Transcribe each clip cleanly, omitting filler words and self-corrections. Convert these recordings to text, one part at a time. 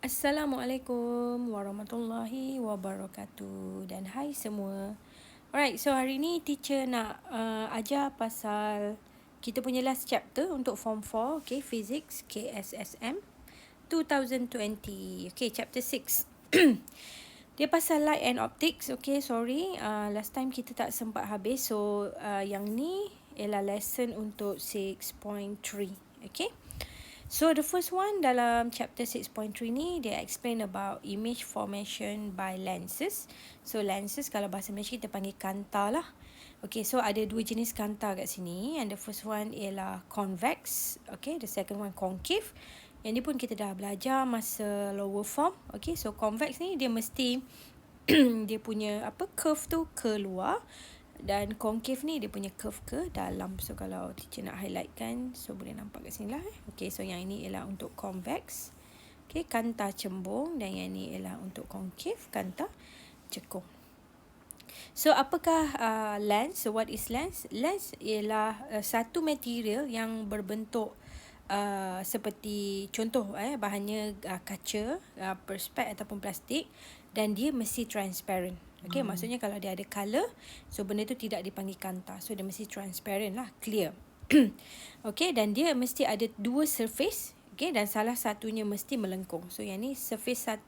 Assalamualaikum warahmatullahi wabarakatuh dan hai semua. Alright, so hari ni teacher nak ajar pasal kita punya last chapter untuk form 4, okay, physics KSSM 2020. Okay, chapter 6. Dia pasal light and optics. Okay, sorry, last time kita tak sempat habis. So yang ni ialah lesson untuk 6.3. Okay. So the first one dalam chapter 6.3 ni dia explain about image formation by lenses. So lenses kalau bahasa Malaysia kita panggil kanta lah. Okay, so ada dua jenis kanta kat sini. And the first one ialah convex. Okay, the second one concave. Yang ni pun kita dah belajar masa lower form. Okay, so convex ni dia mesti dia punya curve tu keluar. Dan concave ni dia punya curve ke dalam. So kalau teacher nak highlight kan, so boleh nampak kat sini lah. Okay, so yang ini ialah untuk convex. Okay, kanta cembung. Dan yang ini ialah untuk concave, kanta cekung. So apakah lens? So what is lens? Lens ialah satu material yang berbentuk seperti contoh bahannya kaca, perspek ataupun plastik, dan dia mesti transparent. Okay, maksudnya kalau dia ada colour, so benda tu tidak dipanggil kanta. So dia mesti transparent lah, clear. Okay, dan dia mesti ada dua surface. Okay, dan salah satunya mesti melengkung. So yang ni surface 1.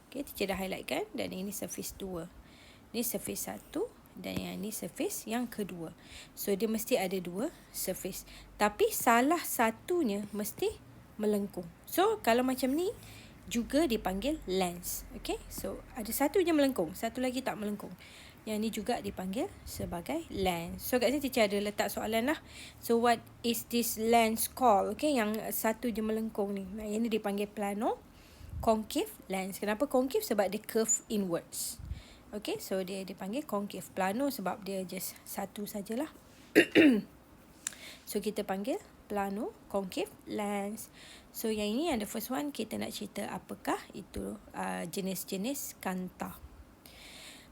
Okay, teacher dah highlight kan. Dan ini surface 2. Ni surface 1. Dan yang ni surface yang kedua. So dia mesti ada dua surface. Tapi salah satunya mesti melengkung. So kalau macam ni juga dipanggil lens. Okay, so ada satu je melengkung, satu lagi tak melengkung. Yang ni juga dipanggil sebagai lens. So kat sini teacher ada letak soalan lah. So what is this lens called? Okay, yang satu je melengkung ni. Nah, yang ni dipanggil plano concave lens. Kenapa concave? Sebab dia curve inwards. Okay, so dia dipanggil concave. Plano sebab dia just satu sajalah. So kita panggil plano concave lens. So yang ini yang the first one, kita nak cerita apakah itu jenis-jenis kanta.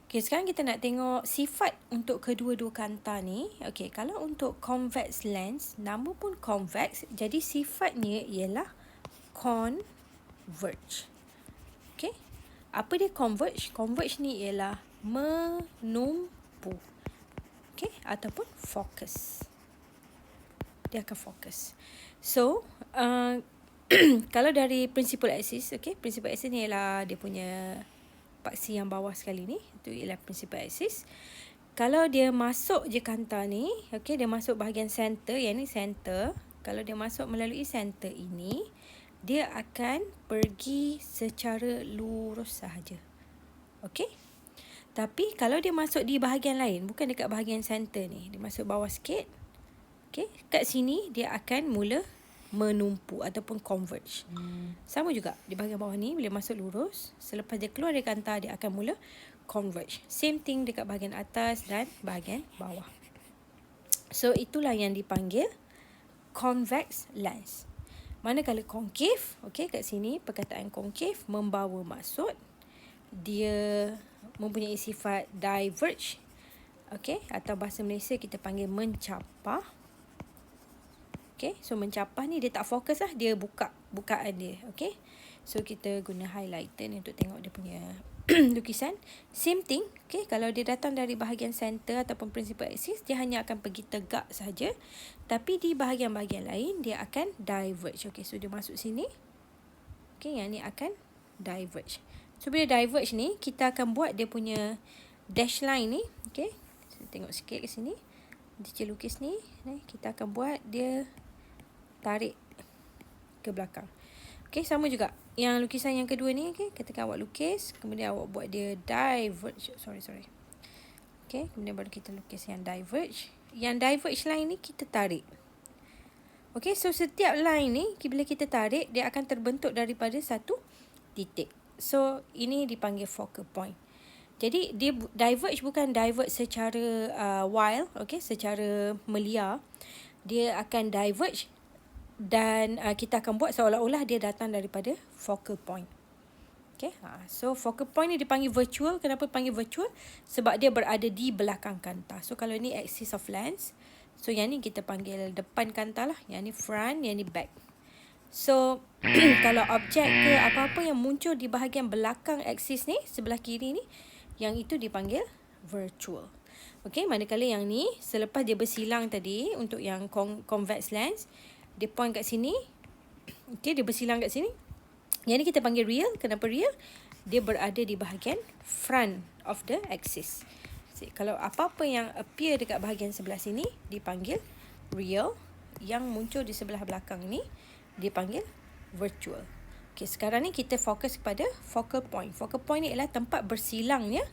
Okay, sekarang kita nak tengok sifat untuk kedua-dua kanta ni. Okay, kalau untuk convex lens, nama pun convex, jadi sifatnya ialah converge. Okay, apa dia converge? Converge ni ialah menumpu. Okay, ataupun fokus. Dia akan fokus. So, kalau dari principal axis, okay, principal axis ni ialah dia punya paksi yang bawah sekali ni, itu ialah principal axis. Kalau dia masuk je kanta ni, okay, dia masuk bahagian center, yang ni center. Kalau dia masuk melalui center ini, dia akan pergi secara lurus sahaja. Okay. Tapi kalau dia masuk di bahagian lain, bukan dekat bahagian center ni, dia masuk bawah sikit. Okay, kat sini dia akan mula menumpu ataupun converge. Sama juga di bahagian bawah ni, bila masuk lurus, selepas dia keluar dari kanta, dia akan mula converge. Same thing dekat bahagian atas dan bahagian bawah. So itulah yang dipanggil convex lens. Manakala concave, okay, kat sini perkataan concave membawa maksud dia mempunyai sifat diverge. Okay, atau bahasa Malaysia kita panggil mencapah. Okay, so mencapah ni dia tak fokus lah, dia bukaan dia. Okay, so kita guna highlighter ni untuk tengok dia punya lukisan. Same thing. Okay, kalau dia datang dari bahagian center ataupun principal axis, dia hanya akan pergi tegak saja. Tapi di bahagian-bahagian lain dia akan diverge. Okay, so dia masuk sini. Okay, yang ni akan diverge. So bila diverge ni, kita akan buat dia punya dash line ni. Okay, so, tengok sikit ke sini. Dia lukis ni, kita akan buat dia tarik ke belakang. Okay, sama juga. Yang lukisan yang kedua ni, okay, ketika awak lukis, kemudian awak buat dia diverge. Sorry. Okay, kemudian baru kita lukis yang diverge. Yang diverge line ni kita tarik. Okay, so setiap line ni, bila kita tarik, dia akan terbentuk daripada satu titik. So, ini dipanggil focal point. Jadi, dia diverge bukan diverge secara wild, okay, secara meliar. Dia akan diverge dan kita akan buat seolah-olah dia datang daripada focal point. Okay, so focal point ni dipanggil virtual. Kenapa panggil virtual? Sebab dia berada di belakang kanta. So kalau ni axis of lens, so yang ni kita panggil depan kanta lah. Yang ni front, yang ni back. So, kalau objek ke apa-apa yang muncul di bahagian belakang aksis ni, sebelah kiri ni, yang itu dipanggil virtual. Okey, manakala yang ni, selepas dia bersilang tadi, untuk yang convex lens, dia point kat sini. Okey, dia bersilang kat sini. Yang ni kita panggil real. Kenapa real? Dia berada di bahagian front of the axis. Kalau apa-apa yang appear dekat bahagian sebelah sini, dipanggil real. Yang muncul di sebelah belakang ni, dipanggil virtual. Okey, sekarang ni kita fokus kepada focal point. Focal point ni ialah tempat bersilangnya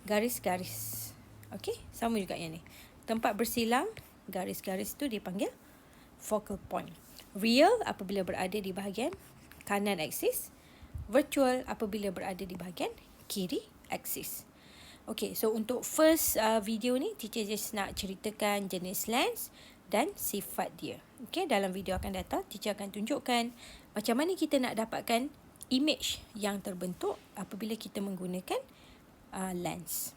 garis-garis. Okey, sama juga yang ni. Tempat bersilang garis-garis tu dipanggil focal point. Real apabila berada di bahagian kanan aksis. Virtual apabila berada di bahagian kiri aksis. Okey, so untuk first video ni, teacher just nak ceritakan jenis lens dan sifat dia. Okey, dalam video akan datang, teacher akan tunjukkan macam mana kita nak dapatkan image yang terbentuk apabila kita menggunakan lens.